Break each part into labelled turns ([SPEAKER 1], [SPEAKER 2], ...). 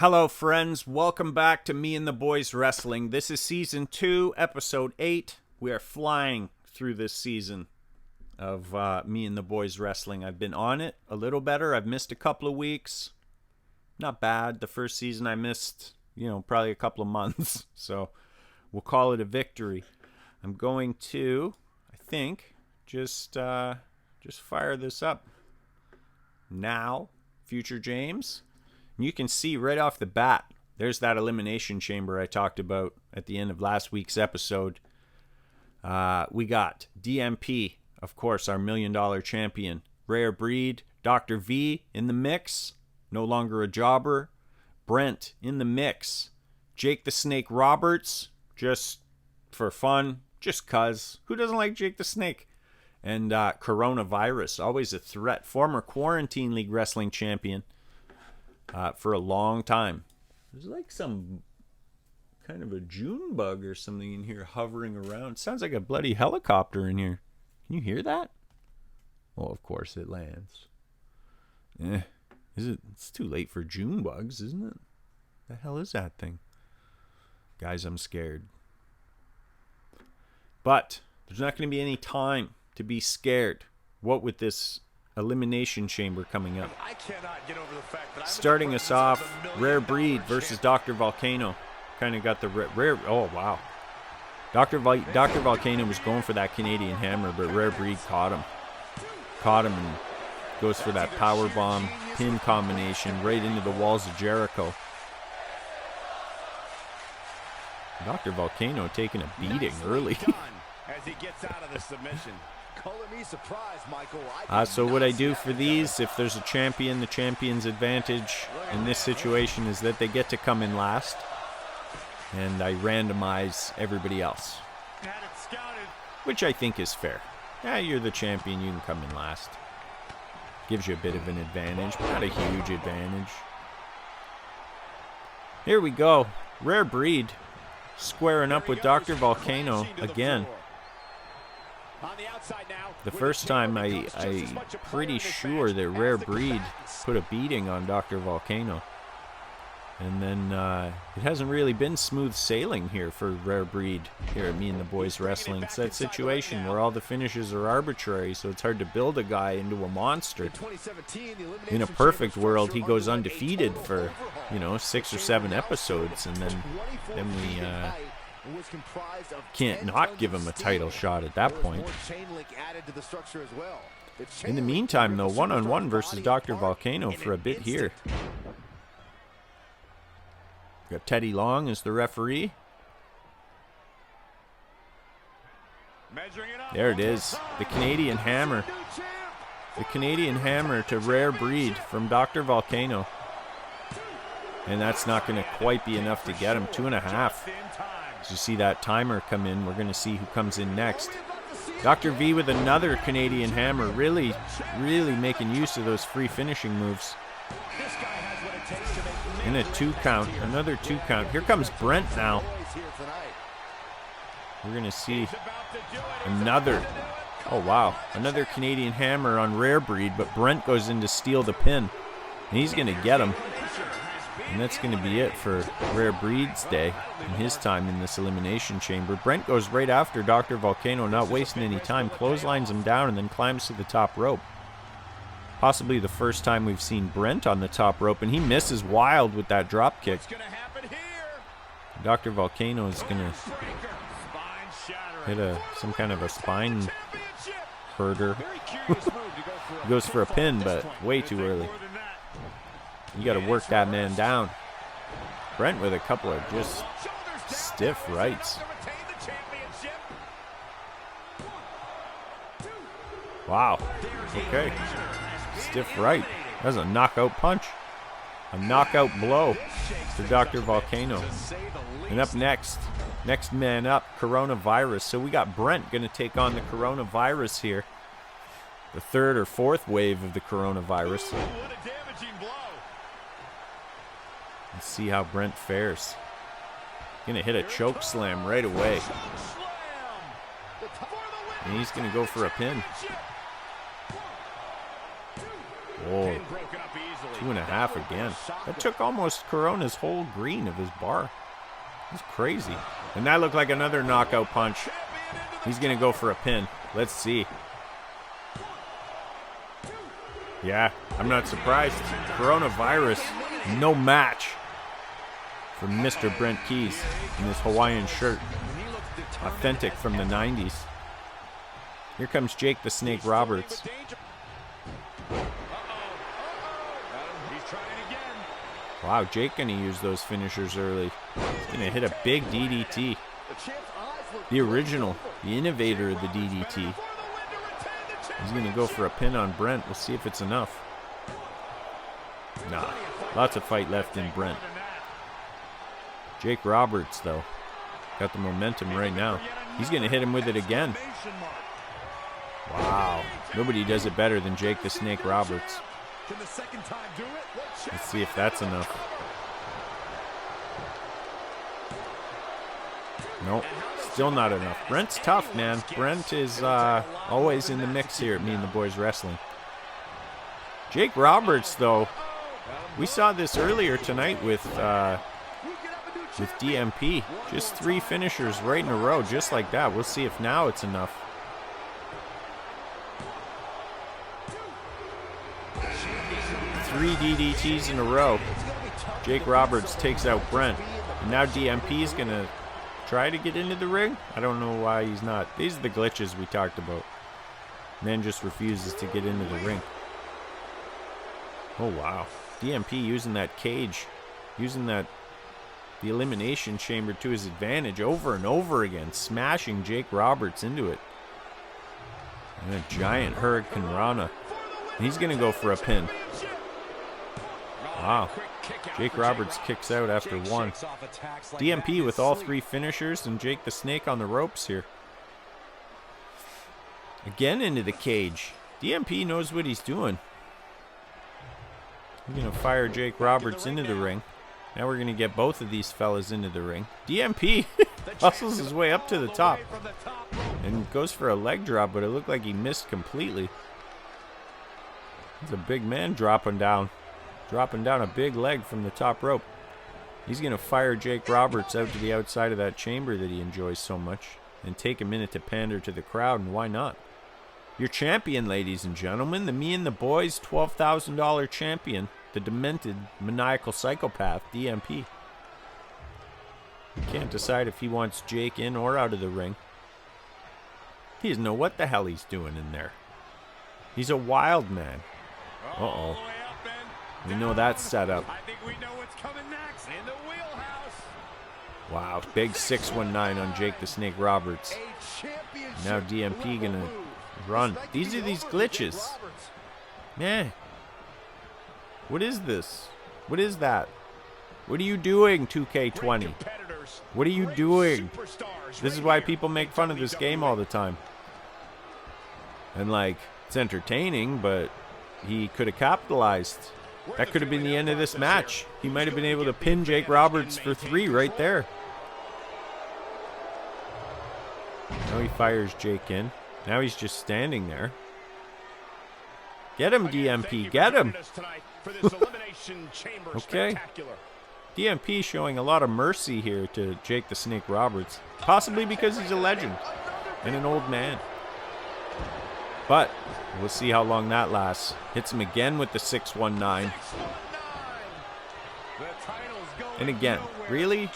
[SPEAKER 1] Hello, friends. Welcome back to Me and the Boys Wrestling. This is Season 2, Episode 8. We are flying through this season of Me and the Boys Wrestling. I've been on it a little better. I've missed a couple of weeks. Not bad. The first season I missed, probably a couple of months. So we'll call it a victory. I'm going to, I think, just fire this up now, Future James. You can see right off the bat, there's that elimination chamber I talked about at the end of last week's episode. We got DMP, of course, our $1 million champion. Rare Breed, Dr. V in the mix, no longer a jobber. Brent in the mix. Jake the Snake Roberts, just for fun, just cuz. Who doesn't like Jake the Snake? And Coronavirus, always a threat. Former Quarantine League Wrestling champion. For a long time. There's like some kind of a June bug or something in here hovering around. Sounds like a bloody helicopter in here. Can you hear that? Well, of course it lands. It's too late for June bugs, isn't it? The hell is that thing? Guys, I'm scared. But there's not going to be any time to be scared. What with this elimination chamber coming up.
[SPEAKER 2] I cannot get over the fact that
[SPEAKER 1] starting us off, Rare Breed versus Dr. Volcano. Kind of got the rare. Oh, wow. Dr. Volcano was going for that Canadian hammer, but Rare Breed caught him and goes for that power bomb pin combination right into the walls of Jericho. Dr. Volcano taking a beating early.
[SPEAKER 2] as he gets out of the submission.
[SPEAKER 1] So what I do for these, if there's a champion, the champion's advantage in this situation is that they get to come in last. And I randomize everybody else. Which I think is fair. Yeah, you're the champion, you can come in last. Gives you a bit of an advantage, but not a huge advantage. Here we go. Rare Breed squaring up with Dr. Volcano again. The first time I'm pretty sure that Rare Breed put a beating on Dr. Volcano. And then it hasn't really been smooth sailing here for Rare Breed here at Me and the Boys Wrestling. It's that situation where all the finishes are arbitrary, so it's hard to build a guy into a monster. In a perfect world, he goes undefeated for, 6 or 7 episodes, and then we can't not give him a title shot at that point. In the meantime, though, one-on-one versus Dr. Volcano for a bit here. Got Teddy Long as the referee. There it is. The Canadian Hammer. The Canadian Hammer to Rare Breed from Dr. Volcano. And that's not going to quite be enough to get him. 2.5. As you see that timer come in, we're going to see who comes in next. Dr. V with another Canadian Hammer. Really, really making use of those free finishing moves. In a 2 count. Another 2 count. Here comes Brent now. We're going to see another. Oh, wow. Another Canadian Hammer on Rare Breed, but Brent goes in to steal the pin. And he's going to get him. And that's going to be it for Rare Breed's day and his time in this elimination chamber. Brent goes right after Dr. Volcano, not wasting any time, clotheslines him down, and then climbs to the top rope. Possibly the first time we've seen Brent on the top rope, and he misses wild with that drop kick. Dr. Volcano is going to hit some kind of a spine herder. He goes for a pin, but way too early. You got to work that man down. Brent with a couple of just stiff rights. Wow. Okay. Stiff right. That's a knockout punch. A knockout blow to Dr. Volcano. And up next man up, Coronavirus. So we got Brent going to take on the Coronavirus here. The 3rd or 4th wave of the Coronavirus. Let's see how Brent fares. Gonna hit a choke slam right away. And he's gonna go for a pin. Oh, 2.5 again. That took almost Corona's whole green of his bar. That's crazy. And that looked like another knockout punch. He's going to go for a pin. Let's see. Yeah, I'm not surprised. Coronavirus, no match for Mr. Brent Keys in his Hawaiian shirt. Authentic from the 90s. Here comes Jake the Snake Roberts. Wow, Jake gonna use those finishers early. He's gonna hit a big DDT. The original, the innovator of the DDT. He's gonna go for a pin on Brent. We'll see if it's enough. Nah, lots of fight left in Brent. Jake Roberts, though, got the momentum right now. He's gonna hit him with it again. Wow, nobody does it better than Jake the Snake Roberts. Let's see if that's enough. Nope, still not enough. Brent's tough, man. Brent is always in the mix here at Me and the Boys Wrestling. Jake Roberts, though, we saw this earlier tonight with DMP. Just 3 finishers right in a row, just like that. We'll see if now it's enough. Three DDTs in a row. Jake Roberts takes out Brent. And now DMP is going to try to get into the ring. I don't know why he's not. These are the glitches we talked about. Man just refuses to get into the ring. Oh, wow. DMP using that cage. Using the elimination chamber to his advantage over and over again. Smashing Jake Roberts into it. And a giant Hurricane Rana. And he's going to go for a pin. Wow. Jake Roberts kicks out after 1. DMP with all 3 finishers and Jake the Snake on the ropes here. Again into the cage. DMP knows what he's doing. We're going to fire Jake Roberts into the ring. Now we're going to get both of these fellas into the ring. DMP hustles his way up to the top and goes for a leg drop, but it looked like he missed completely. He's a big man dropping down a big leg from the top rope. He's going to fire Jake Roberts out to the outside of that chamber that he enjoys so much and take a minute to pander to the crowd, and why not? Your champion, ladies and gentlemen, the Me and the Boys $12,000 champion, the demented, maniacal psychopath, DMP. He can't decide if he wants Jake in or out of the ring. He doesn't know what the hell he's doing in there. He's a wild man. Uh-oh. We know that's set up.
[SPEAKER 2] I think we know what's coming next. In the wheelhouse.
[SPEAKER 1] Wow, big 619 on Jake the Snake Roberts. Now DMP gonna run. These are these glitches. Man. What is this? What is that? What are you doing, 2K20? What are you doing? This is why people make fun of this game all the time. And like, it's entertaining, but he could have capitalized. That could have been the end of this match. He might have been able to pin Jake Roberts for 3 right there. Now he fires Jake in. Now he's just standing there. Get him, DMP. Get him. Okay. DMP showing a lot of mercy here to Jake the Snake Roberts. Possibly because he's a legend and an old man. But we'll see how long that lasts. Hits him again with the 619. And again, really?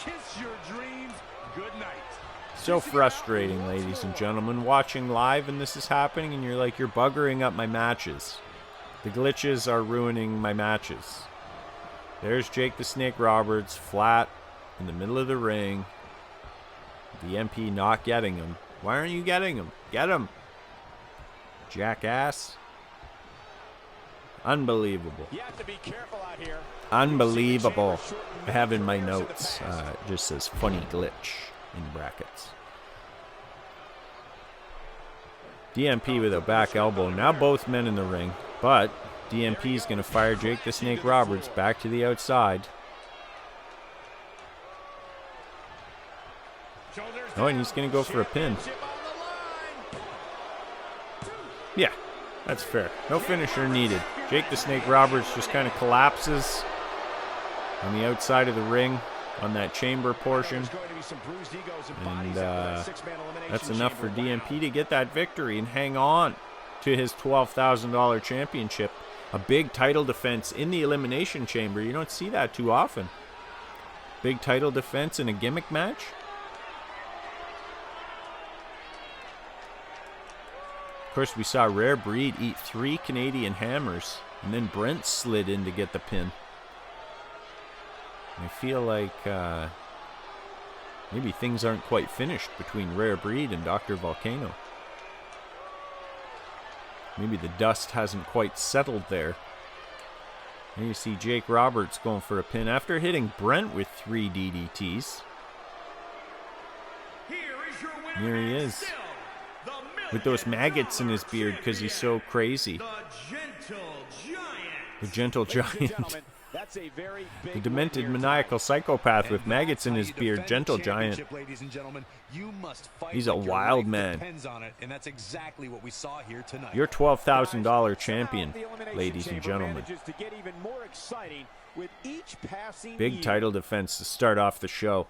[SPEAKER 1] So frustrating, ladies and gentlemen, watching live and this is happening and you're like, you're buggering up my matches. The glitches are ruining my matches. There's Jake the Snake Roberts, flat in the middle of the ring. The MP not getting him. Why aren't you getting him? Get him! Jackass. Unbelievable.
[SPEAKER 2] You have to be careful out here.
[SPEAKER 1] Unbelievable. I have in my notes, it just says funny glitch in brackets. DMP with a back elbow. Now both men in the ring. But DMP is going to fire Jake the Snake Roberts back to the outside. Oh, and he's going to go for a pin. Yeah. That's fair. No finisher needed. Jake the Snake Roberts just kind of collapses on the outside of the ring on that chamber portion. And that's enough for DMP to get that victory and hang on to his $12,000 championship. A big title defense in the Elimination Chamber. You don't see that too often. Big title defense in a gimmick match. Of course, we saw Rare Breed eat 3 Canadian hammers, and then Brent slid in to get the pin. I feel like maybe things aren't quite finished between Rare Breed and Dr. Volcano. Maybe the dust hasn't quite settled there. Here you see Jake Roberts going for a pin after hitting Brent with 3 DDTs. Here he is. With those maggots in his beard because he's so crazy. The Gentle Giant. The demented maniacal psychopath with maggots in his beard, Gentle Giant. He's a wild man. Your $12,000 champion, ladies and gentlemen. Big title defense to start off the show.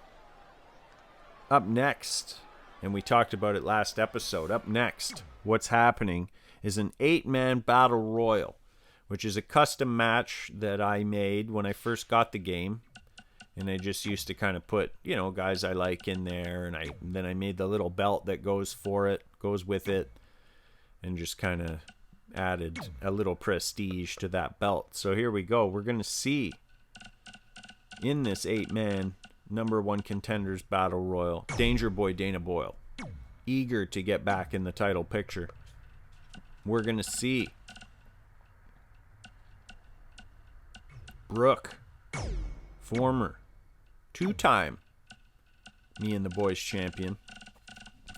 [SPEAKER 1] Up next, and we talked about it last episode, up next, what's happening is an 8-man battle royal, which is a custom match that I made when I first got the game. And I just used to kind of put, you know, guys I like in there. And then I made the little belt that goes with it. And just kind of added a little prestige to that belt. So here we go. We're going to see in this 8-man #1 contenders battle royal, Danger Boy Dana Boyle, eager to get back in the title picture. We're going to see Brooke, former 2-time Me and the Boys champion,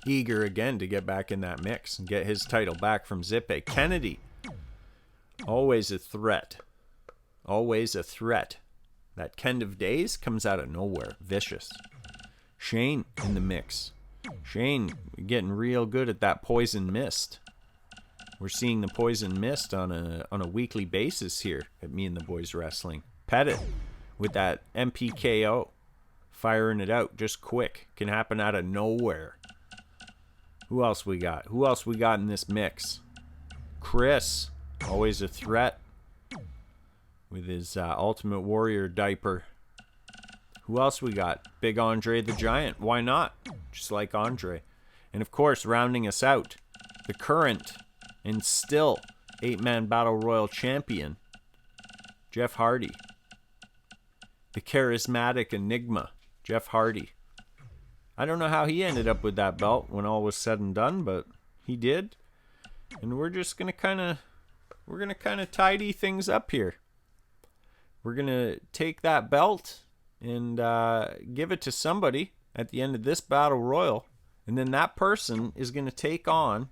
[SPEAKER 1] eager again to get back in that mix and get his title back from Zippe. Kennedy, always a threat. Always a threat. That Kend of Days comes out of nowhere. Vicious. Shane in the mix. Shane getting real good at that poison mist. We're seeing the poison mist on a weekly basis here at Me and the Boys Wrestling. Pettit with that MPKO. Firing it out just quick. Can happen out of nowhere. Who else we got? Who else we got in this mix? Chris. Always a threat. With his Ultimate Warrior diaper. Who else we got? Big Andre the Giant. Why not? Just like Andre. And of course, rounding us out, the current and still 8-man Battle Royal champion, Jeff Hardy. The charismatic enigma, Jeff Hardy. I don't know how he ended up with that belt when all was said and done, but he did. And we're just gonna kind of tidy things up here. We're gonna take that belt and give it to somebody at the end of this battle royal, and then that person is gonna take on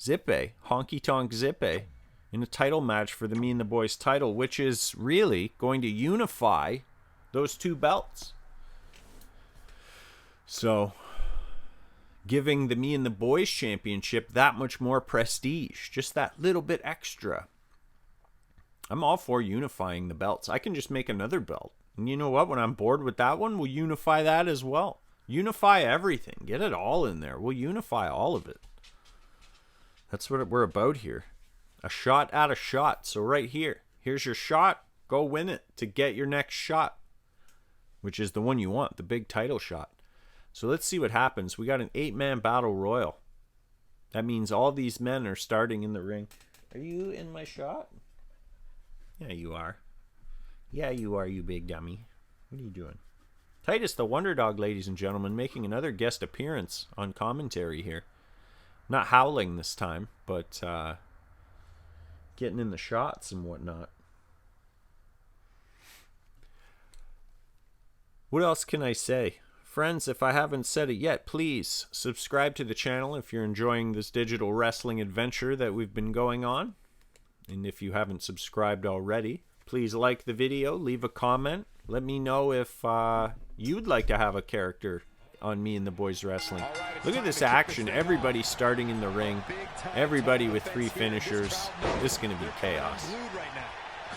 [SPEAKER 1] Zippe, Honky Tonk Zippe, in a title match for the Me and the Boys title, which is really going to unify those two belts. So, giving the Me and the Boys championship that much more prestige, just that little bit extra. I'm all for unifying the belts. I can just make another belt. And you know what? When I'm bored with that one, we'll unify that as well. Unify everything. Get it all in there. We'll unify all of it. That's what we're about here. A shot at a shot. So right here. Here's your shot. Go win it to get your next shot. Which is the one you want. The big title shot. So let's see what happens. We got an 8-man battle royal. That means all these men are starting in the ring. Are you in my shot? Yeah, you are. Yeah, you are, you big dummy. What are you doing? Titus the Wonder Dog, ladies and gentlemen, making another guest appearance on commentary here. Not howling this time, but getting in the shots and whatnot. What else can I say? Friends, if I haven't said it yet, please subscribe to the channel if you're enjoying this digital wrestling adventure that we've been going on. And if you haven't subscribed already, please like the video, leave a comment. Let me know if you'd like to have a character on Me and the Boys Wrestling. Look at this action. Everybody starting in the ring. Everybody with 3 finishers. This is going to be chaos.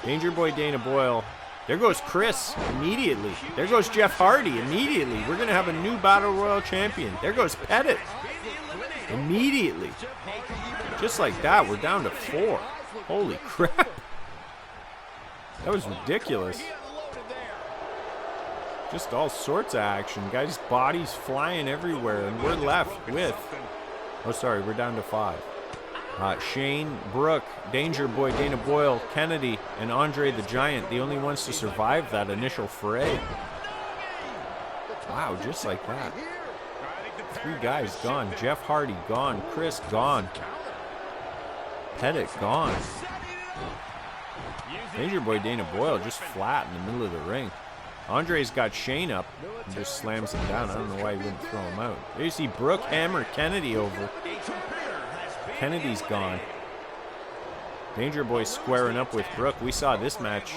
[SPEAKER 1] Danger Boy Dana Boyle. There goes Chris immediately. There goes Jeff Hardy immediately. We're going to have a new Battle Royal champion. There goes Pettit immediately. Just like that, we're down to 4. Holy crap. That was ridiculous. Just all sorts of action. Guys' bodies flying everywhere, and we're left with... Oh, sorry, we're down to 5. Shane, Brooke, Danger Boy, Dana Boyle, Kennedy, and Andre the Giant, the only ones to survive that initial fray. Wow, just like that. 3 guys gone. Jeff Hardy gone. Chris gone. Pettit gone. Danger Boy Dana Boyle just flat in the middle of the ring. Andre's got Shane up and just slams him down. I don't know why he wouldn't throw him out. There you see Brooke hammer Kennedy over. Kennedy's gone. Danger Boy squaring up with Brooke. We saw this match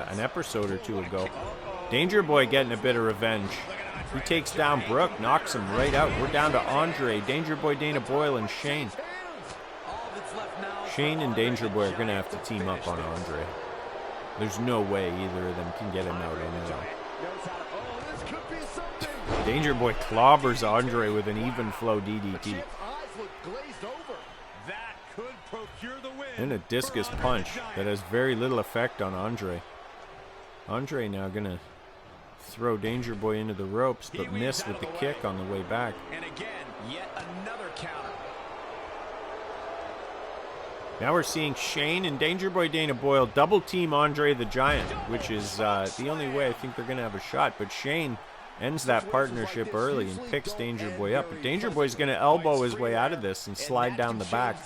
[SPEAKER 1] an episode or 2 ago. Danger Boy getting a bit of revenge. He takes down Brooke, knocks him right out. We're down to Andre, Danger Boy Dana Boyle, and Shane. Shane and Danger Boy are going to have to team up on Andre. There's no way either of them can get him out anyway. Danger Boy clobbers Andre with an even flow DDT. And a discus punch that has very little effect on Andre. Andre now going to throw Danger Boy into the ropes, but miss with the kick on the way back.
[SPEAKER 2] And again, yet another counter.
[SPEAKER 1] Now we're seeing Shane and Danger Boy Dana Boyle double team Andre the Giant, which is the only way I think they're going to have a shot. But Shane ends that partnership early and picks Danger Boy up. But Danger Boy's going to elbow his way out of this and slide down the back.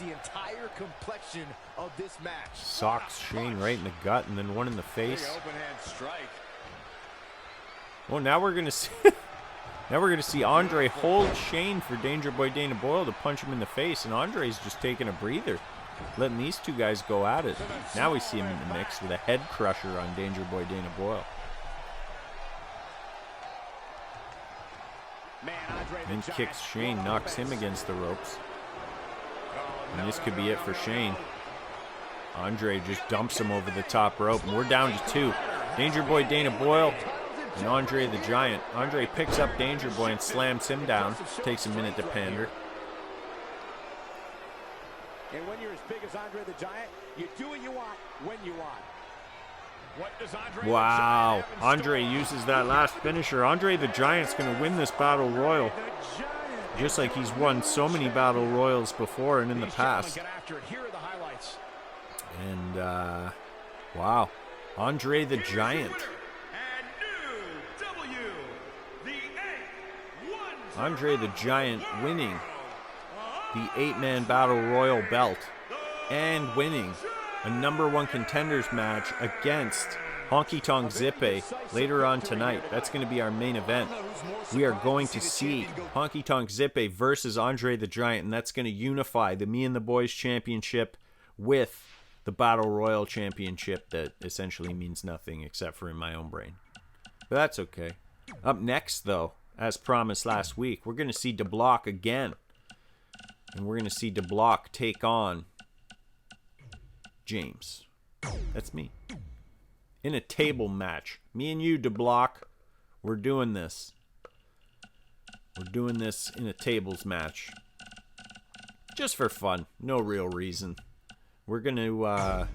[SPEAKER 1] Socks Shane right in the gut and then one in the face. Well, now we're going to see... Now we're going to see Andre hold Shane for Danger Boy Dana Boyle to punch him in the face, and Andre's just taking a breather, letting these 2 guys go at it. Now we see him in the mix with a head crusher on Danger Boy Dana Boyle. And kicks Shane, knocks him against the ropes. And this could be it for Shane. Andre just dumps him over the top rope, and we're down to 2. Danger Boy Dana Boyle and Andre the Giant. Andre picks up Danger Boy and slams him down. Takes a minute to pander.
[SPEAKER 2] And when you're as big as Andre the Giant, you do what you want when you want. What does Andre
[SPEAKER 1] Wow. Andre uses that last finisher. Andre the Giant's going to win this Battle Royal. Just like he's won so many Battle Royals before and in the past. And, wow. Andre the Giant. Andre the Giant winning the 8-man Battle Royal belt and winning a #1 contenders match against Honky Tonk Zippe later on tonight. That's going to be our main event. We are going to see Honky Tonk Zippe versus Andre the Giant, and that's going to unify the Me and the Boys Championship with the Battle Royal Championship that essentially means nothing except for in my own brain. But that's okay. Up next, though, as promised last week, we're going to see DeBlock again. And we're going to see DeBlock take on James. That's me. In a table match. Me and you, DeBlock, we're doing this. We're doing this in a tables match. Just for fun. No real reason. We're going to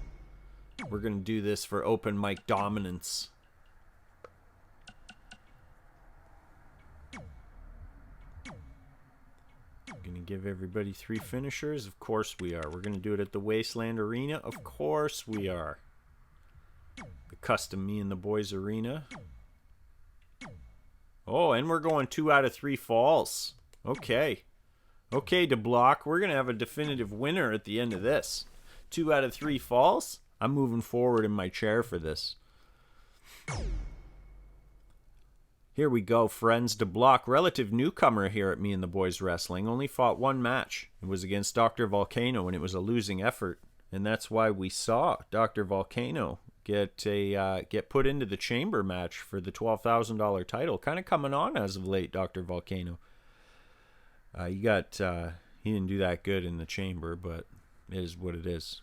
[SPEAKER 1] do this for open mic dominance. Gonna give everybody 3 finishers? Of course we are. We're gonna do it at the Wasteland Arena? Of course we are. The custom Me and the Boys Arena. Oh, and we're going 2 out of 3 falls. Okay. Okay, DeBlock, we're gonna have a definitive winner at the end of this. 2 out of 3 falls? I'm moving forward in my chair for this. Here we go, friends. DeBlock, relative newcomer here at Me and the Boys Wrestling, only fought 1 match. It was against Dr. Volcano, and it was a losing effort. And that's why we saw Dr. Volcano get put into the chamber match for the $12,000 title. Kind of coming on as of late, Dr. Volcano. He didn't do that good in the chamber, but it is what it is.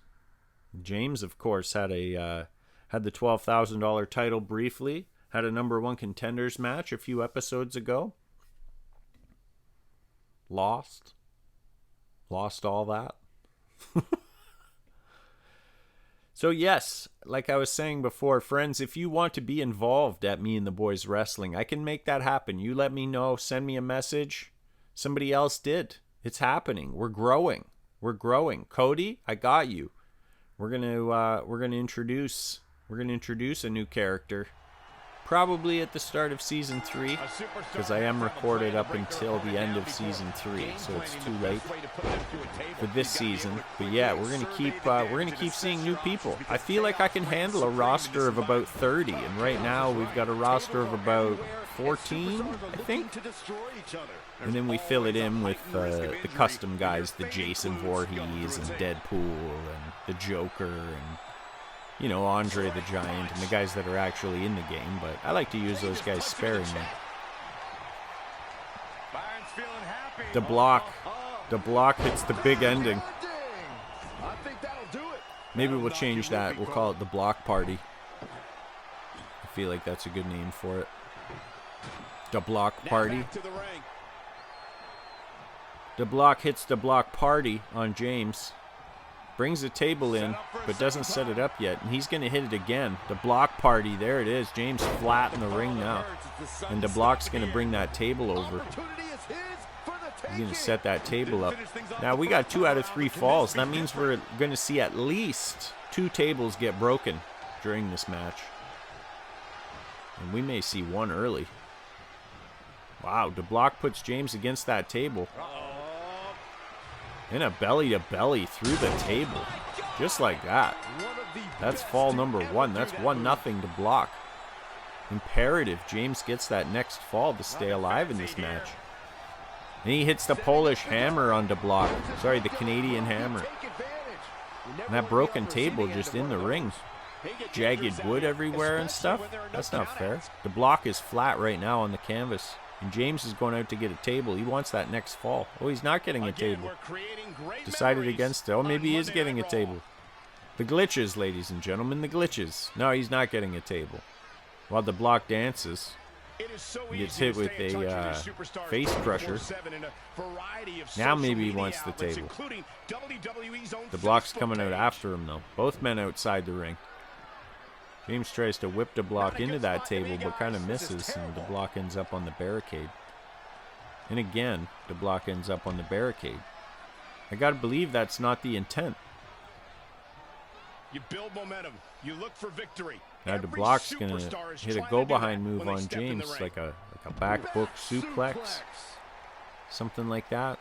[SPEAKER 1] James, of course, had the $12,000 title briefly. Had a number 1 contenders match a few episodes ago. Lost all that. So yes, like I was saying before, friends, if you want to be involved at Me and the Boys Wrestling, I can make that happen. You let me know, send me a message. Somebody else did. It's happening. We're growing. Cody, I got you. We're gonna introduce a new character. Probably at the start of Season 3, because I am recorded up until the end of Season 3, so it's too late for this season. But yeah, we're gonna keep seeing new people. I feel like I can handle a roster of about 30, and right now we've got a roster of about 14, I think. And then we fill it in with the custom guys, the Jason Voorhees and Deadpool and the Joker and, you know, Andre the Giant and the guys that are actually in the game, but I like to use those guys sparingly. The block hits the big ending. Maybe we'll change that. We'll call it the Block Party. I feel like that's a good name for it. The Block Party. The Block hits the Block Party on James. Brings the table in, but doesn't set it up yet. And he's going to hit it again. The Block Party, there it is. James flat in the ring now. And the Block's going to bring that table over. He's going to set that table up. Now, we got 2 out of 3 falls. That means we're going to see at least 2 tables get broken during this match. And we may see 1 early. Wow, the Block puts James against that table. In a belly-to-belly through the table. Just like that. That's fall number 1. That's 1-0 to Block. Imperative James gets that next fall to stay alive in this match. And he hits the Polish hammer on the Block. Sorry, the Canadian hammer. And that broken table just in the ring. Jagged wood everywhere and stuff. That's not fair. The Block is flat right now on the canvas. And James is going out to get a table. He wants that next fall. Oh, he's not getting a table. Decided against it. Oh, maybe he is getting a table. The glitches, ladies and gentlemen, the glitches. No, he's not getting a table. While the Block dances, he gets hit with a face crusher. Now maybe he wants the table. The Block's coming out after him, though. Both men outside the ring. James tries to whip the Block into that table, but kind of misses, and the Block ends up on the barricade. And again, the Block ends up on the barricade. I gotta believe that's not the intent.
[SPEAKER 2] You build momentum. You look for victory.
[SPEAKER 1] Now the Block's gonna hit a go-behind move on James, like a back book suplex, something like that.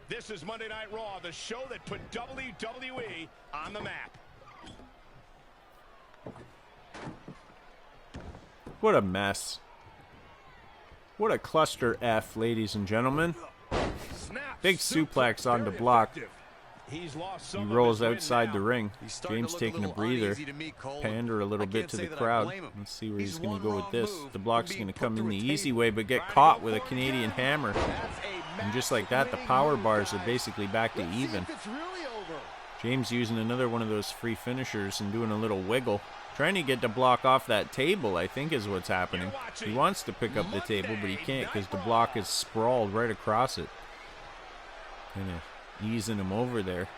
[SPEAKER 2] This is Monday Night Raw, the show that put WWE on the map.
[SPEAKER 1] What a mess. What a cluster F, ladies and gentlemen. Big suplex on the Block. He rolls outside the ring. James taking a breather. Pander a little bit to the crowd. Let's see where he's going to go with this. The Block's going to come in the easy way, but get caught with a Canadian hammer. And just like that, the power bars are basically back to even. James using another one of those free finishers and doing a little wiggle. Trying to get the Block off that table, I think, is what's happening. He wants to pick up the table, but he can't because the Block is sprawled right across it. Kind of easing him over there.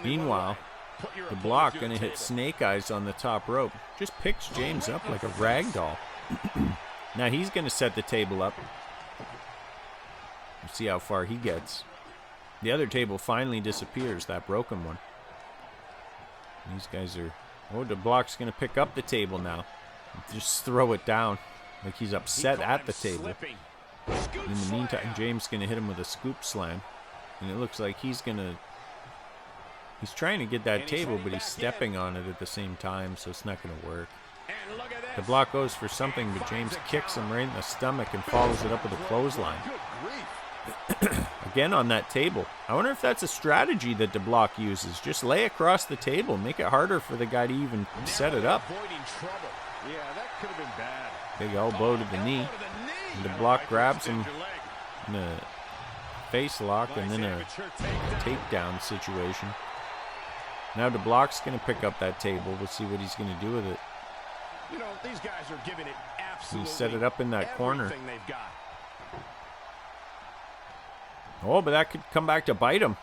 [SPEAKER 1] Meanwhile, the Block going to hit Snake Eyes on the top rope. Just picks James up like a rag doll. Now he's going to set the table up. We'll see how far he gets. The other table finally disappears, that broken one. And these guys are... Oh, the Block's going to pick up the table now. Just throw it down. Like he's upset at the table. In the meantime, James going to hit him with a scoop slam. And it looks like he's going to... He's trying to get that table, but he's stepping on it at the same time, so it's not going to work. The Block goes for something, but James kicks him right in the stomach and follows it up with a clothesline. Again on that table. I wonder if that's a strategy that DeBlock uses. Just lay across the table. Make it harder for the guy to even set it up.
[SPEAKER 2] Yeah, that could have been bad.
[SPEAKER 1] Big elbow to the knee. And DeBlock grabs him in a face lock and then a takedown situation. Now DeBlock's going to pick up that table. We'll see what he's going to do with it.
[SPEAKER 2] You know, these guys are giving it absolutely
[SPEAKER 1] He set it up in that corner.
[SPEAKER 2] everything they've got.
[SPEAKER 1] Oh, but that could come back to bite him.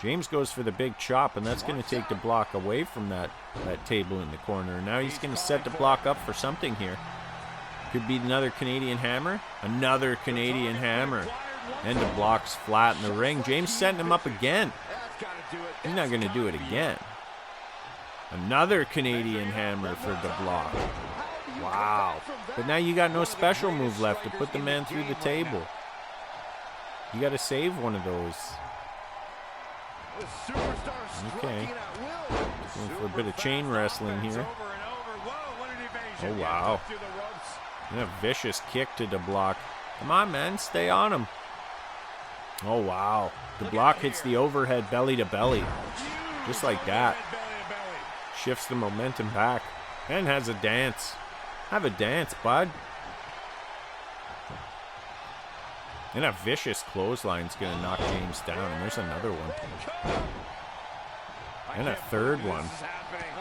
[SPEAKER 1] James goes for the big chop, and that's going to take DeBlock away from that table in the corner. Now he's going to set DeBlock up for something here. Could be another Canadian hammer. Another Canadian hammer. And DeBlock's flat in the ring. James setting him up again. He's not going to do it again. Another Canadian hammer for DeBlock. Wow. But now you got no special move left to put the man through the table. You got to save one of those. Okay. Going for a bit of chain wrestling here. Oh, wow. And a vicious kick to DeBlock. Come on, man. Stay on him. Oh, wow. DeBlock hits the overhead belly to belly. Just like that. Shifts the momentum back. And has a dance. Have a dance, bud. And a vicious clothesline's going to knock James down. And there's another one. And a third one.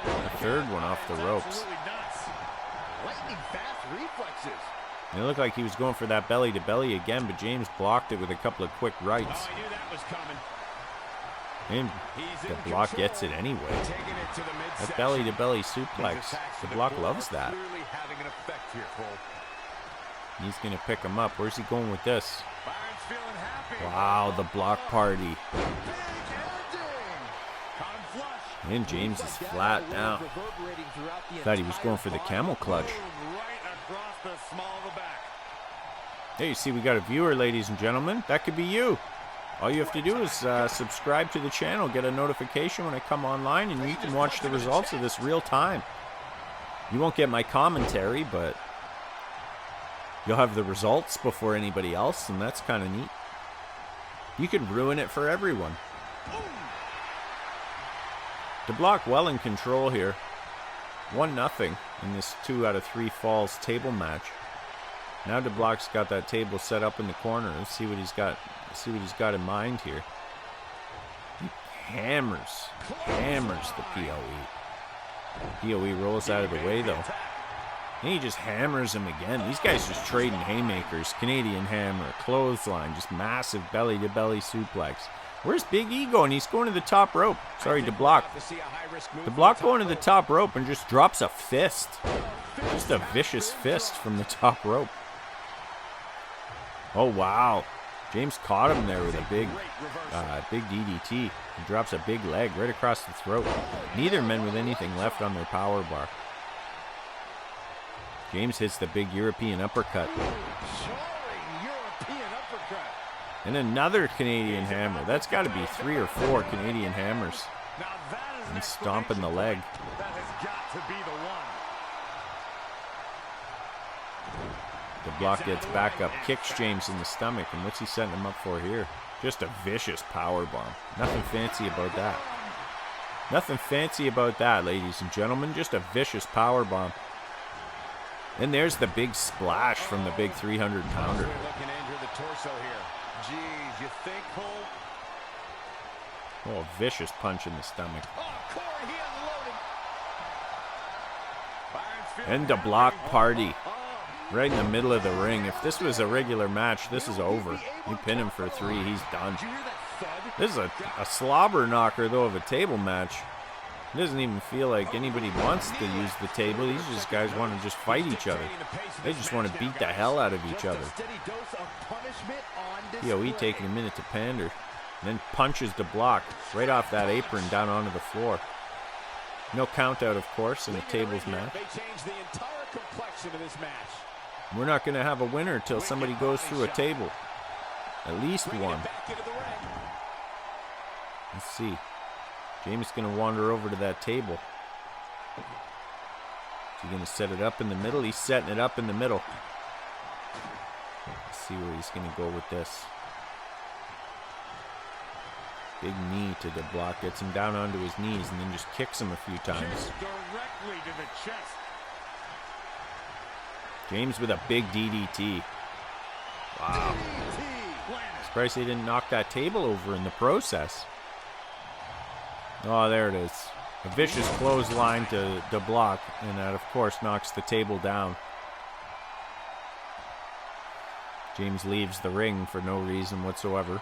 [SPEAKER 1] A third one off the ropes.
[SPEAKER 2] Lightning fast reflexes.
[SPEAKER 1] And it looked like he was going for that belly to belly again, but James blocked it with a couple of quick rights.
[SPEAKER 2] Oh, I knew that was coming.
[SPEAKER 1] And DeBlock gets it anyway. That belly to belly suplex. DeBlock loves that. He's going to pick him up. Where's he going with this? Wow, the block party. And James is flat now. Thought he was going for the camel clutch. Hey, you see we got a viewer, ladies and gentlemen. That could be you. All you have to do is subscribe to the channel, get a notification when I come online, and you can watch the results of this real time. You won't get my commentary, but you'll have the results before anybody else, and that's kind of neat. You could ruin it for everyone. DeBlock well in control here. 1-0 in this 2 out of 3 falls table match. Now DeBlock's got that table set up in the corner. Let's see what he's got. Let's see what he's got in mind here. He hammers the POE. POE rolls out of the way though. And he just hammers him again. These guys just trading haymakers. Canadian hammer, clothesline, just massive belly to belly suplex. Where's Big E going? He's going to the top rope. Sorry, DeBlock. DeBlock going to the top rope and just drops a fist. Just a vicious fist from the top rope. Oh, wow. James caught him there with a big DDT. He drops a big leg right across the throat. Neither men with anything left on their power bar. James hits the big European uppercut. And another Canadian hammer. That's got to be 3 or 4 Canadian hammers. And stomping the leg.
[SPEAKER 2] That has got to be the one.
[SPEAKER 1] DeBlock gets back up, kicks James in the stomach, and what's he setting him up for here? Just a vicious power bomb. Nothing fancy about that. Nothing fancy about that, ladies and gentlemen. Just a vicious power bomb. And there's the big splash from the big 300-pounder.
[SPEAKER 2] Looking to injure the torso here. Jeez, you think, Cole?
[SPEAKER 1] Oh, a vicious punch in the stomach.
[SPEAKER 2] Oh, Corey, he unloaded.
[SPEAKER 1] And DeBlock party. Right in the middle of the ring. If this was a regular match, this is over. You pin him for 3, he's done. This is a slobber knocker, though, of a table match. It doesn't even feel like anybody wants to use the table. These just guys want to just fight each other. They just want to beat the hell out of each other. POE taking a minute to pander. And then punches DeBlock right off that apron down onto the floor. No count out, of course, in the tables match. We're not going to have a winner till somebody goes through a table. At least one. Let's see. James is going to wander over to that table. Is he going to set it up in the middle? He's setting it up in the middle. Let's see where he's going to go with this. Big knee to the block. Gets him down onto his knees and then just kicks him a few times.
[SPEAKER 2] Directly to the chest.
[SPEAKER 1] James with a big DDT. Wow. Surprised they didn't knock that table over in the process. Oh, there it is. A vicious clothesline to the block, and that, of course, knocks the table down. James leaves the ring for no reason whatsoever.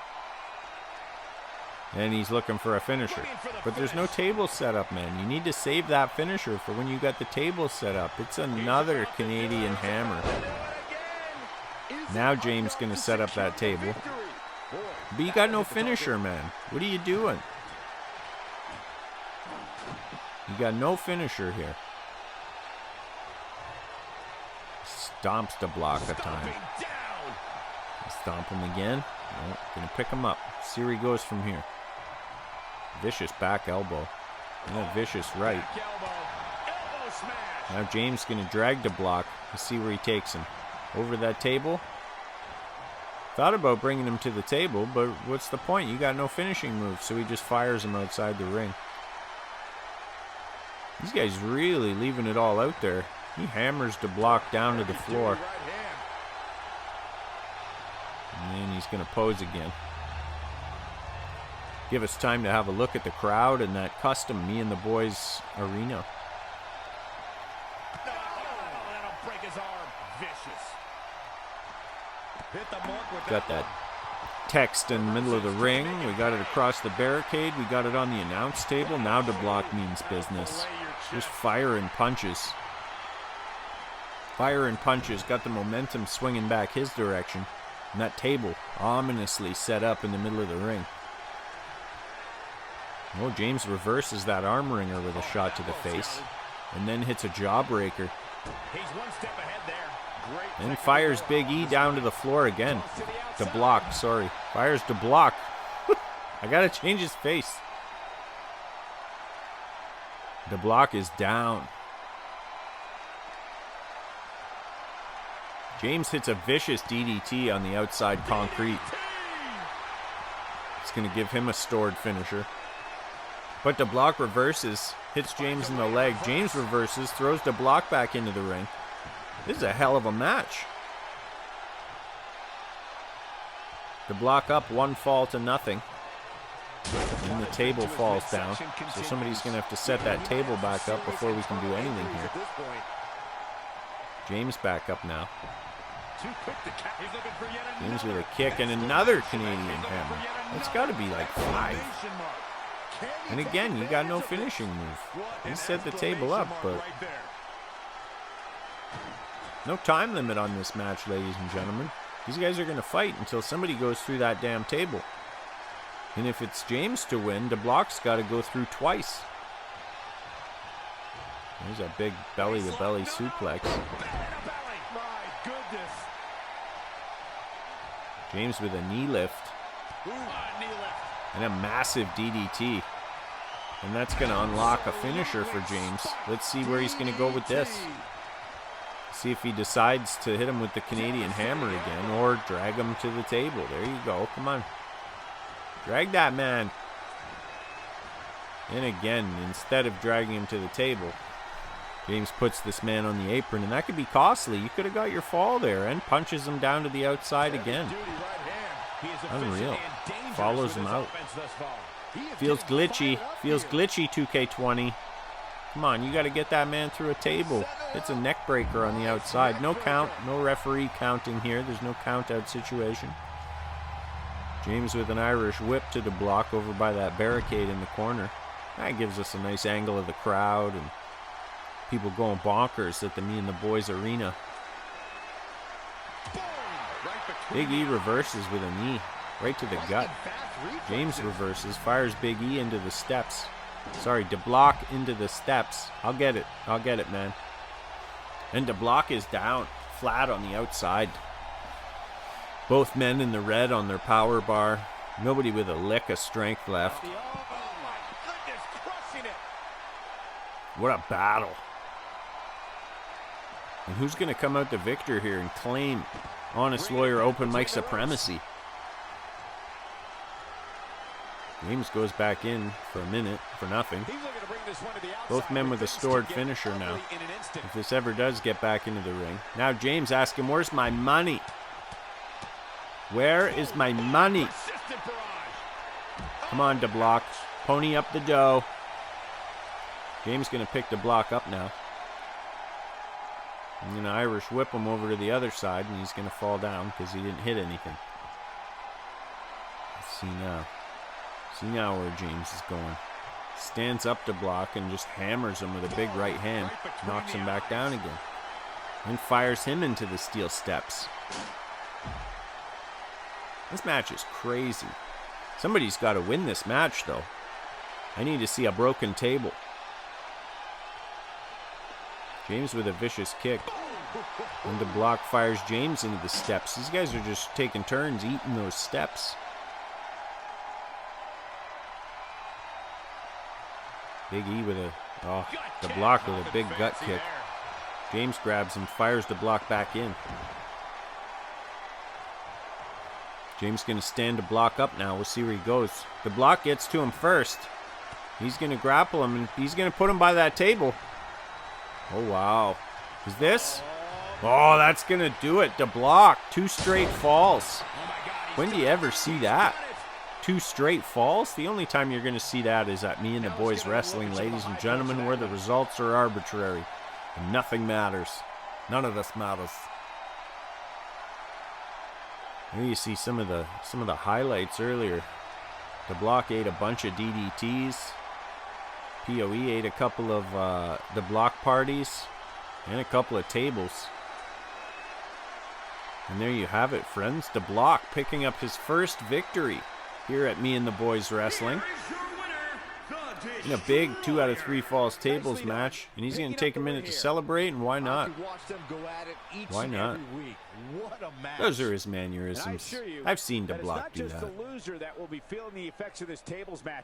[SPEAKER 1] And he's looking for a finisher. But there's no table set up, man. You need to save that finisher for when you got the table set up. It's another Canadian hammer. Now James going to set up that table. But you got no finisher, man. What are you doing? You got no finisher here. Stomps the block a time. Stomp him again. No, gonna pick him up. See where he goes from here. Vicious back elbow. And a vicious right. Now James gonna drag the block. Let's see where he takes him. Over that table. Thought about bringing him to the table, but what's the point? You got no finishing move, so he just fires him outside the ring. These guys really leaving it all out there. He hammers the block down to the floor. And then he's going to pose again. Give us time to have a look at the crowd and that custom Me and the Boys arena.
[SPEAKER 2] That'll break his arm. Vicious. Hit the mark with
[SPEAKER 1] Got that text in the middle of the ring. We got it across the barricade. We got it on the announce table. Now the block means business. Just firing punches. Firing punches. Got the momentum swinging back his direction. And that table ominously set up in the middle of the ring. Oh, James reverses that arm wringer with a shot to the face. And then hits a jawbreaker.
[SPEAKER 2] He's one step ahead there. Great.
[SPEAKER 1] Then fires Big E down to the floor again. The block, sorry. Fires the block. I gotta change his face. The block is down. James hits a vicious DDT on the outside concrete. It's going to give him a stored finisher. But the block reverses, hits James in the leg. James reverses, throws the block back into the ring. This is a hell of a match. The block up, 1 fall to nothing. And the table falls down. So somebody's going to have to set that table back up before we can do anything here. James back up now. James with a kick and another Canadian hammer. It's got to be like 5. And again, you got no finishing move. He set the table up, but no time limit on this match, ladies and gentlemen. These guys are going to fight until somebody goes through that damn table. And if it's James to win, the block's got to go through twice. There's a big belly-to-belly suplex. James with a knee lift. And a massive DDT. And that's going to unlock a finisher for James. Let's see where he's going to go with this. See if he decides to hit him with the Canadian hammer again or drag him to the table. There you go. Come on. Drag that man. And again, instead of dragging him to the table, James puts this man on the apron, and that could be costly. You could have got your fall there, and punches him down to the outside again. Unreal. Follows him out. Feels glitchy. Feels glitchy, 2K20. Come on, you got to get that man through a table. It's a neck breaker on the outside. No count. No referee counting here. There's no count out situation. James with an Irish whip to the block over by that barricade in the corner. That gives us a nice angle of the crowd and people going bonkers at the Me and the Boys arena. Big E reverses with a knee right to the gut. James reverses, fires Big E into the steps. Sorry, the block into the steps. I'll get it, man. And the block is down, flat on the outside. Both men in the red on their power bar. Nobody with a lick of strength left. What a battle. And who's going to come out the victor here and claim Honest lawyer, open mic supremacy. James goes back in for a minute for nothing. Both men with a stored finisher now. If this ever does get back into the ring. Now James asking, where's my money? Where is my money? Come on, DeBlock. Pony up the dough. James going to pick DeBlock up now. I'm going to Irish whip him over to the other side, and he's going to fall down because he didn't hit anything. Let's see now. See now where James is going. Stands up to block and just hammers him with a big right hand. Knocks him back down again. And fires him into the steel steps. This match is crazy. Somebody's got to win this match, though. I need to see a broken table. James with a vicious kick. And the block fires James into the steps. These guys are just taking turns eating those steps. Big E with the block with a big gut kick. James grabs him, fires the block back in. James going to stand to block up now. We'll see where he goes. The block gets to him first. He's going to grapple him, and he's going to put him by that table. Oh, wow. Is this? Oh, that's going to do it. The block. 2 straight falls. When do you ever see that? 2 straight falls? The only time you're going to see that is at Me and the Boys Wrestling, ladies and gentlemen, where the results are arbitrary. And nothing matters. None of this matters. Here you see some of the highlights earlier. The block ate a bunch of DDTs. POE ate a couple of the block parties and a couple of tables. And there you have it, friends. The block picking up his first victory here at Me and the Boys Wrestling. In a big 2 out of 3 falls tables match. And he's going to take a minute to celebrate, and why not? Why not? Those are his mannerisms. I've seen the block do that.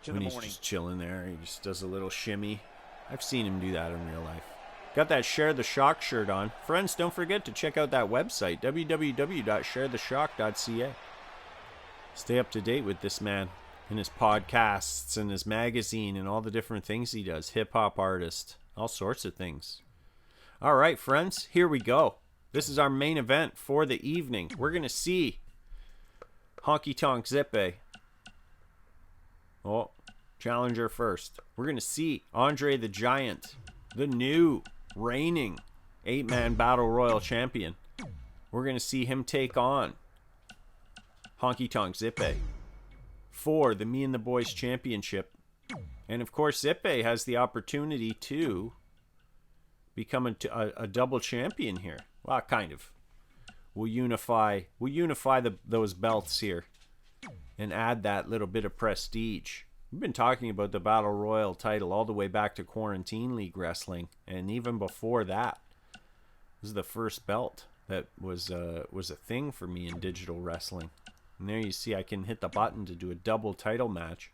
[SPEAKER 1] When he's just chilling there, he just does a little shimmy. I've seen him do that in real life. Got that Share the Shock shirt on. Friends, don't forget to check out that website, www.sharetheshock.ca. Stay up to date with this man and his podcasts and his magazine and all the different things he does. Hip-hop artist. All sorts of things. All right, friends, here we go. This is our main event for the evening. We're going to see Honky Tonk Zippe. Oh, challenger first. We're going to see Andre the Giant, the new reigning 8-man Battle Royal champion. We're going to see him take on Honky Tonk Zippe for the Me and the Boys Championship. And of course, Zippe has the opportunity to become a double champion here. Well, kind of. We'll unify those belts here and add that little bit of prestige. We've been talking about the Battle Royal title all the way back to Quarantine League Wrestling, and even before that, this is the first belt that was a thing for me in digital wrestling. And there you see I can hit the button to do a double title match,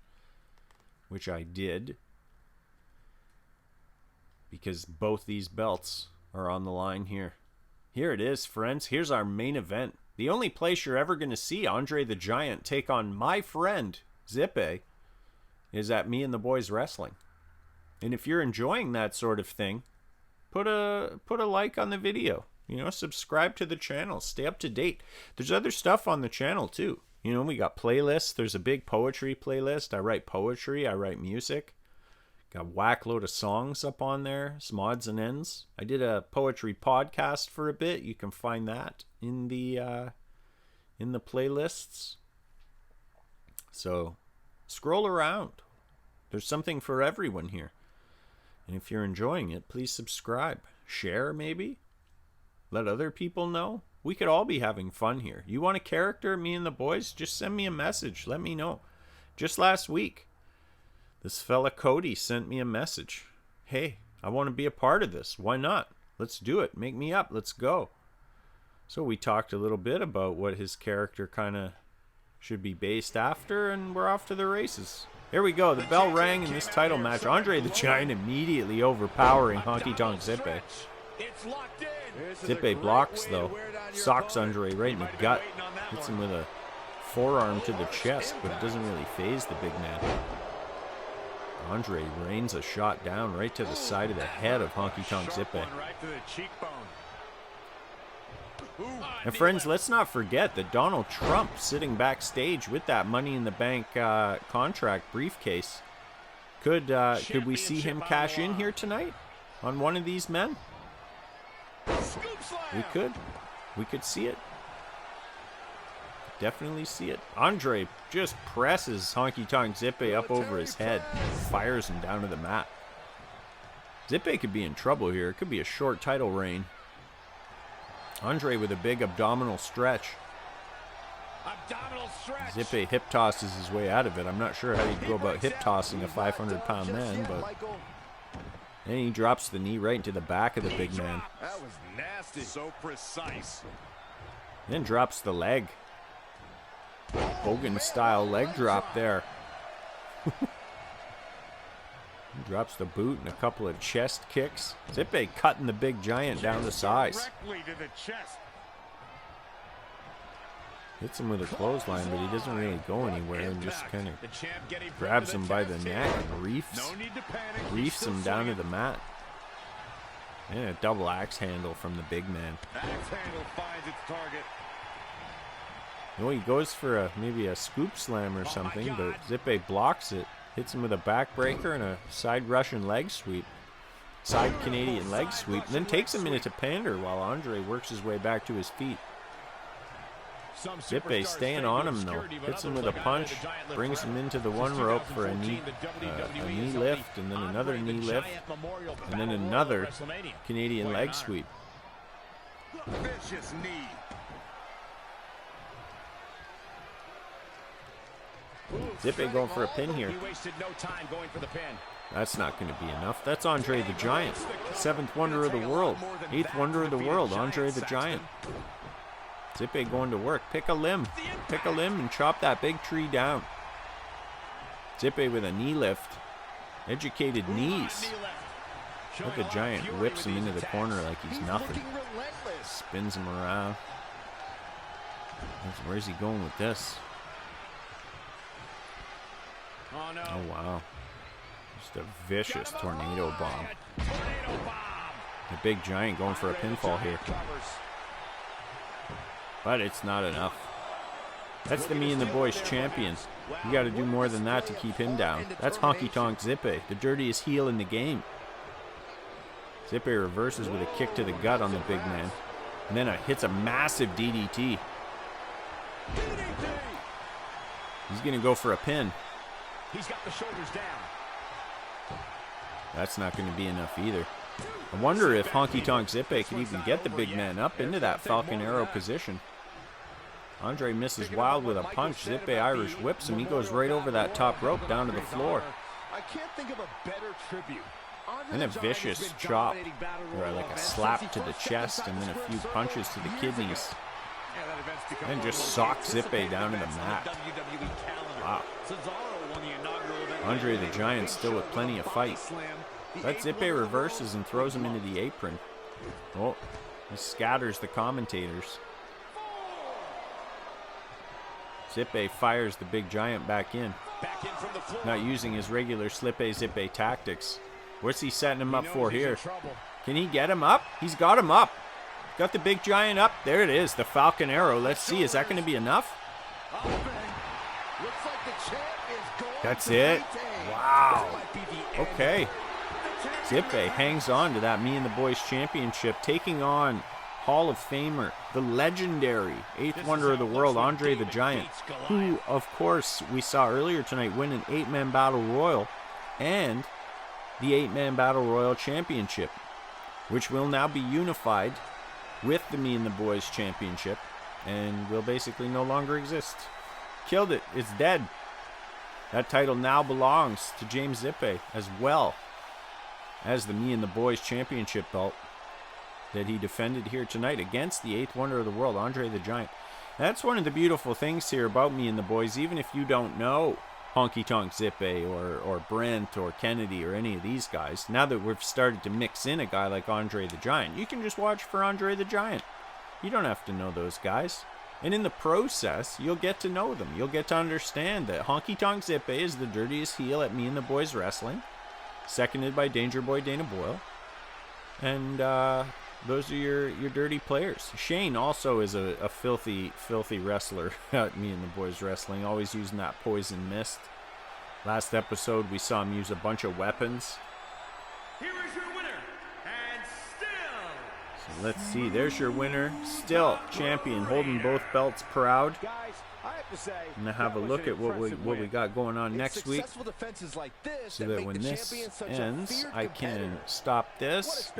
[SPEAKER 1] which I did, because both these belts are on the line here. Here it is, friends. Here's our main event. The only place you're ever going to see Andre the Giant take on my friend Zippe is at Me and the Boys Wrestling. And if you're enjoying that sort of thing, put a like on the video. You know, subscribe to the channel. Stay up to date. There's other stuff on the channel too. You know, we got playlists. There's a big poetry playlist. I write poetry. I write music. Got a whack load of songs up on there. Some odds and ends. I did a poetry podcast for a bit. You can find that in the playlists. So scroll around. There's something for everyone here. And if you're enjoying it, please subscribe. Share maybe. Let other people know. We could all be having fun here. You want a character, Me and the Boys? Just send me a message. Let me know. Just last week, this fella Cody sent me a message. Hey, I want to be a part of this. Why not? Let's do it. Make me up. Let's go. So we talked a little bit about what his character kind of should be based after, and we're off to the races. Here we go. The bell rang in this title match. Andre the Giant immediately overpowering Honky Tonk Zippe.
[SPEAKER 2] It's locked in.
[SPEAKER 1] Zippe blocks, though. Socks Andre right in the gut. Hits him with a forearm to the chest, but it doesn't really phase the big man. Andre rains a shot down right to the side of the head of Honky Tonk Zippe.
[SPEAKER 2] Right to the cheekbone.
[SPEAKER 1] And friends, let's not forget that Donald Trump sitting backstage with that Money in the Bank contract briefcase. Could we see him cash in here tonight on one of these men? We could. We could see it. Definitely see it. Andre just presses Honky Tonk Zippe up over his head. Fires him down to the mat. Zippe could be in trouble here. It could be a short title reign. Andre with a big abdominal stretch. Zippe hip tosses his way out of it. I'm not sure how he'd go about hip tossing a 500-pound man, but then he drops the knee right into the back of the big man.
[SPEAKER 2] That was nasty. So precise.
[SPEAKER 1] Then drops the leg. Hogan-style leg drop there. Drops the boot and a couple of chest kicks. Zippe cutting the big giant down to size. Hits him with a clothesline, but he doesn't really go anywhere and just kind of grabs him by the neck and reefs him down to the mat. And a double axe handle from the big man.
[SPEAKER 2] Axe handle finds its target.
[SPEAKER 1] No, he goes for maybe a scoop slam or something, but Zippe blocks it. Hits him with a backbreaker and a side Russian leg sweep. Side Canadian leg sweep. And then takes a minute to pander while Andre works his way back to his feet. Zippe staying on him, though. Hits him with a punch. Brings him into the one rope for a knee lift. And then another knee lift. And then another Canadian leg sweep.
[SPEAKER 2] Vicious knee.
[SPEAKER 1] Zippe going for a pin here.
[SPEAKER 2] He wasted no time going for the pin.
[SPEAKER 1] That's not going to be enough. That's Andre the Giant. 7th wonder of the world. 8th wonder of the world, Andre the Giant. Zippe going to work. Pick a limb. Pick a limb and chop that big tree down. Zippe with a knee lift. Educated knees. Look, the Giant whips him into the corner like he's nothing. Spins him around. Where's he going with this? Oh, wow. Just a vicious tornado bomb. The big Giant going for a pinfall here. But it's not enough. That's the Me and the Boys champion. You got to do more than that to keep him down. That's Honky Tonk Zippe, the dirtiest heel in the game. Zippe reverses with a kick to the gut on the big man. And then hits a massive DDT. He's going to go for a pin.
[SPEAKER 2] He's got the shoulders down.
[SPEAKER 1] That's not going to be enough either. I wonder if Honky Tonk Zippe can even get the big man up into that Falcon Arrow position. Andre misses wild with a punch. Zippe Irish whips him. He goes right over that top rope down to the floor.
[SPEAKER 2] I can't think of a better tribute.
[SPEAKER 1] And a vicious chop, or like a slap to the chest, and then a few punches to the kidneys. And just socks Zippe down to the mat. Wow. Andre the Giant still with plenty of fight. But Zippe reverses and throws him into the apron. Oh, he scatters the commentators. Zippe fires the big Giant back in. Not using his regular Zippe tactics. What's he setting him up for here? Can he get him up? He's got him up. Got the big Giant up. There it is, the Falcon Arrow. Let's see, is that going to be enough? That's it. Wow. Okay. Zippe hangs on to that Me and the Boys Championship, taking on Hall of Famer, the legendary 8th wonder of the world, Andre the Giant, who, of course, we saw earlier tonight win an 8-man Battle Royal and the 8-man Battle Royal Championship, which will now be unified with the Me and the Boys Championship and will basically no longer exist. Killed it. It's dead. That title now belongs to James Zippe as well as the Me and the Boys Championship belt that he defended here tonight against the 8th wonder of the world, Andre the Giant. That's one of the beautiful things here about Me and the Boys. Even if you don't know Honky Tonk Zippe or Brent or Kennedy or any of these guys. Now that we've started to mix in a guy like Andre the Giant, you can just watch for Andre the Giant. You don't have to know those guys. And in the process, you'll get to know them. You'll get to understand that Honky Tonk Zippe is the dirtiest heel at Me and the Boys Wrestling, seconded by Danger Boy Dana Boyle. And those are your dirty players. Shane also is a filthy wrestler at Me and the Boys Wrestling, always using that poison mist. Last episode, we saw him use a bunch of weapons.
[SPEAKER 2] Here is your winner, and still.
[SPEAKER 1] So let's see. There's your winner. Still champion, holding both belts proud.
[SPEAKER 2] Guys, I have to say,
[SPEAKER 1] I'm going to have a look at what we got going on next week,
[SPEAKER 2] like this
[SPEAKER 1] so that when this ends, I can stop this,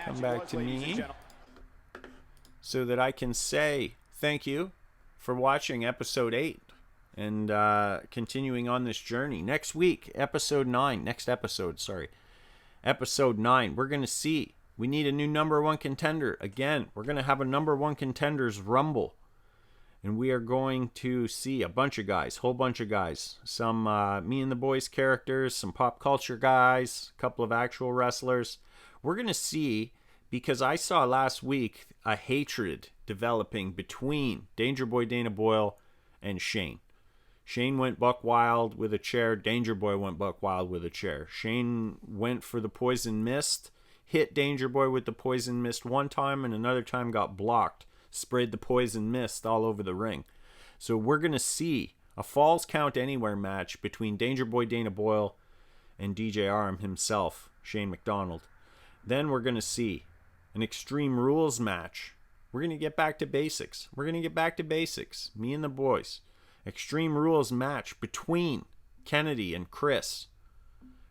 [SPEAKER 1] come back to me, so that I can say thank you for watching episode 8 and continuing on this journey. Next week, episode 9, episode 9, we're going to see, we need a new number 1 contender. Again, we're going to have a number 1 contenders rumble. And we are going to see a bunch of guys, whole bunch of guys. Some Me and the Boys characters, some pop culture guys, a couple of actual wrestlers. We're going to see, because I saw last week a hatred developing between Danger Boy Dana Boyle and Shane. Shane went buck wild with a chair. Danger Boy went buck wild with a chair. Shane went for the poison mist, hit Danger Boy with the poison mist one time, and another time got blocked. Sprayed the poison mist all over the ring. So we're going to see a Falls Count Anywhere match between Danger Boy Dana Boyle and DJ Arm himself, Shane McDonald. Then we're going to see an Extreme Rules match. We're going to get back to basics. Me and the Boys. Extreme Rules match between Kennedy and Chris.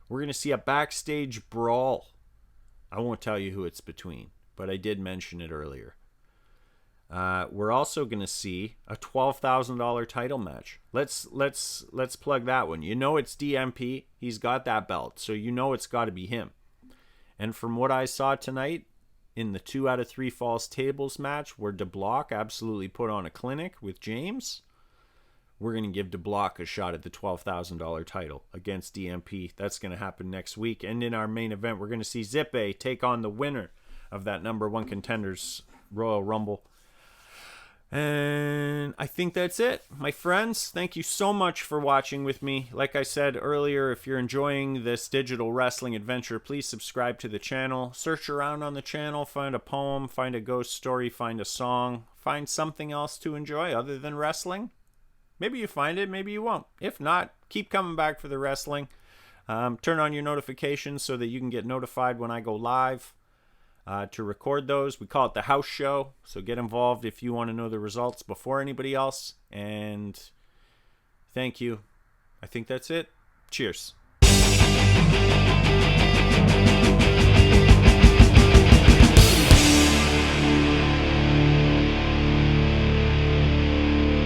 [SPEAKER 1] We're going to see a backstage brawl. I won't tell you who it's between, but I did mention it earlier. We're also going to see a $12,000 title match. Let's plug that one. You know it's DMP. He's got that belt, so you know it's got to be him. And from what I saw tonight in the 2 out of 3 falls tables match, where DeBlock absolutely put on a clinic with James, we're going to give DeBlock a shot at the $12,000 title against DMP. That's going to happen next week. And in our main event, we're going to see Zippe take on the winner of that number 1 contenders Royal Rumble. And I think that's it. My friends, thank you so much for watching with me. Like I said earlier, if you're enjoying this digital wrestling adventure, please subscribe to the channel. Search around on the channel, find a poem, find a ghost story, find a song, find something else to enjoy other than wrestling. Maybe you find it, maybe you won't. If not, keep coming back for the wrestling. Turn on your notifications so that you can get notified when I go live. To record those. We call it the house show, so get involved if you want to know the results before anybody else. And thank you. I think that's it. Cheers.